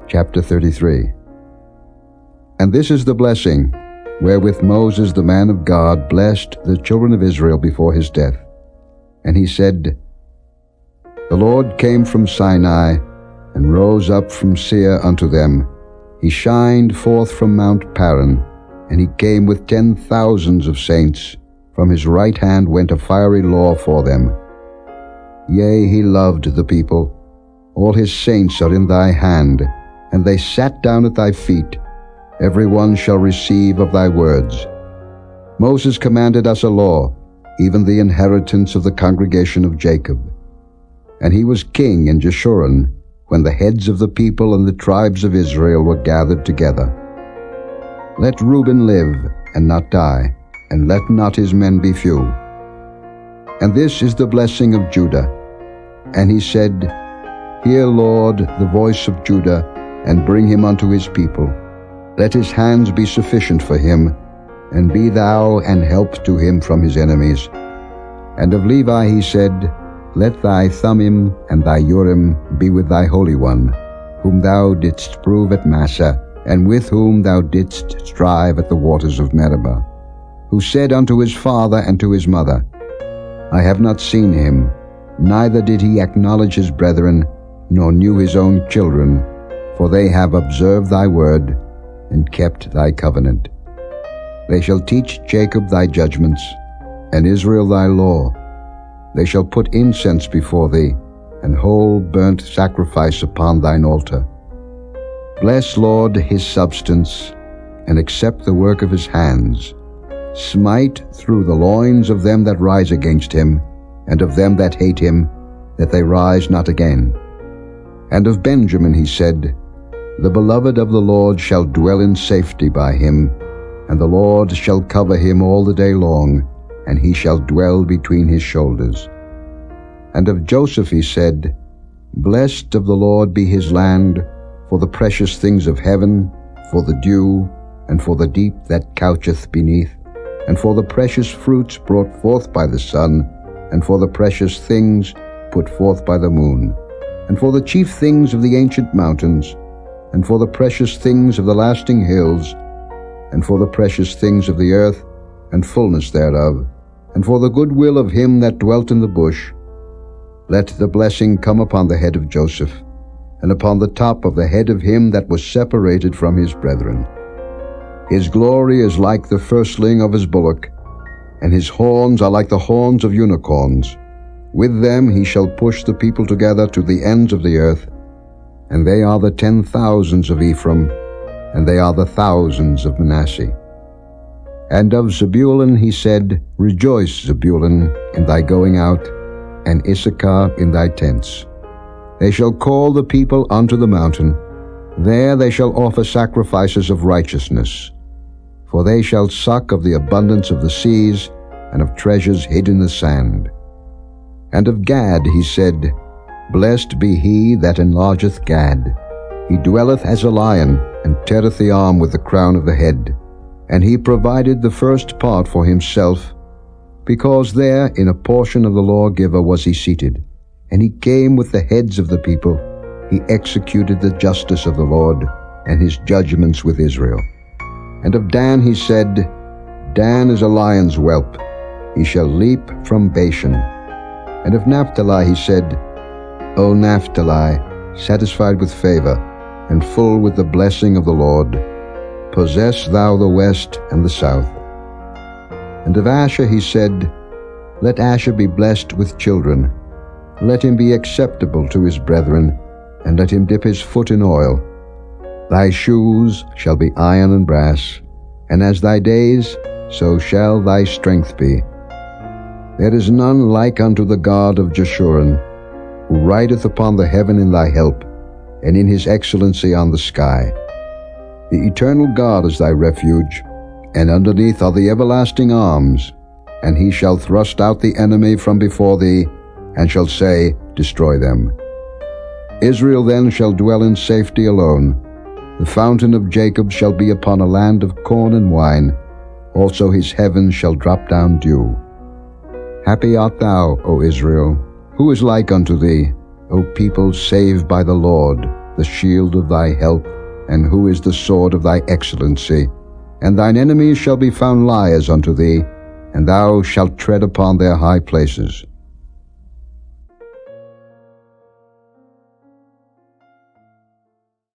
Chapter 33. And this is the blessing wherewith Moses the man of God blessed the children of Israel before his death. And he said, The Lord came from Sinai, and rose up from Seir unto them. He shined forth from Mount Paran, and he came with 10,000s of saints. From his right hand went a fiery law for them. Yea, he loved the people. All his saints are in thy hand, and they sat down at thy feet. Every one shall receive of thy words. Moses commanded us a law, even the inheritance of the congregation of Jacob. And he was king in Jeshurun, when the heads of the people and the tribes of Israel were gathered together. Let Reuben live, and not die, and let not his men be few. And this is the blessing of Judah. And he said, Hear, Lord, the voice of Judah, and bring him unto his people. Let his hands be sufficient for him, and be thou an help to him from his enemies. And of Levi he said, Let thy Thummim and thy Urim be with thy Holy One, whom thou didst prove at Massah, and with whom thou didst strive at the waters of Meribah, who said unto his father and to his mother, I have not seen him, neither did he acknowledge his brethren, nor knew his own children, for they have observed thy word, and kept thy covenant. They shall teach Jacob thy judgments, and Israel thy law. They shall put incense before thee, and whole burnt sacrifice upon thine altar. Bless, Lord, his substance, and accept the work of his hands. Smite through the loins of them that rise against him, and of them that hate him, that they rise not again. And of Benjamin he said, The beloved of the Lord shall dwell in safety by him, and the Lord shall cover him all the day long, and he shall dwell between his shoulders. And of Joseph he said, Blessed of the Lord be his land, for the precious things of heaven, for the dew, and for the deep that coucheth beneath, and for the precious fruits brought forth by the sun, and for the precious things put forth by the moon, and for the chief things of the ancient mountains, and for the precious things of the lasting hills, and for the precious things of the earth, and fullness thereof, and for the good will of him that dwelt in the bush. Let the blessing come upon the head of Joseph, and upon the top of the head of him that was separated from his brethren. His glory is like the firstling of his bullock, and his horns are like the horns of unicorns. With them he shall push the people together to the ends of the earth, and they are the 10,000s of Ephraim, and they are the thousands of Manasseh. And of Zebulun he said, Rejoice, Zebulun, in thy going out, and Issachar in thy tents. They shall call the people unto the mountain. There they shall offer sacrifices of righteousness. For they shall suck of the abundance of the seas, and of treasures hid in the sand. And of Gad he said, Blessed be he that enlargeth Gad. He dwelleth as a lion, and teareth the arm with the crown of the head. And he provided the first part for himself, because there in a portion of the lawgiver was he seated. And he came with the heads of the people. He executed the justice of the Lord, and his judgments with Israel. And of Dan he said, Dan is a lion's whelp. He shall leap from Bashan. And of Naphtali he said, O Naphtali, satisfied with favor, and full with the blessing of the Lord, possess thou the west and the south. And of Asher he said, Let Asher be blessed with children. Let him be acceptable to his brethren, and let him dip his foot in oil. Thy shoes shall be iron and brass, and as thy days, so shall thy strength be. There is none like unto the God of Jeshurun, who rideth upon the heaven in thy help, and in his excellency on the sky. The eternal God is thy refuge, and underneath are the everlasting arms, and he shall thrust out the enemy from before thee, and shall say, Destroy them. Israel then shall dwell in safety alone. The fountain of Jacob shall be upon a land of corn and wine. Also his heavens shall drop down dew. Happy art thou, O Israel. Who is like unto thee, O people saved by the Lord? the shield of thy help, and who is the sword of thy excellency? And thine enemies shall be found liars unto thee, and thou shalt tread upon their high places.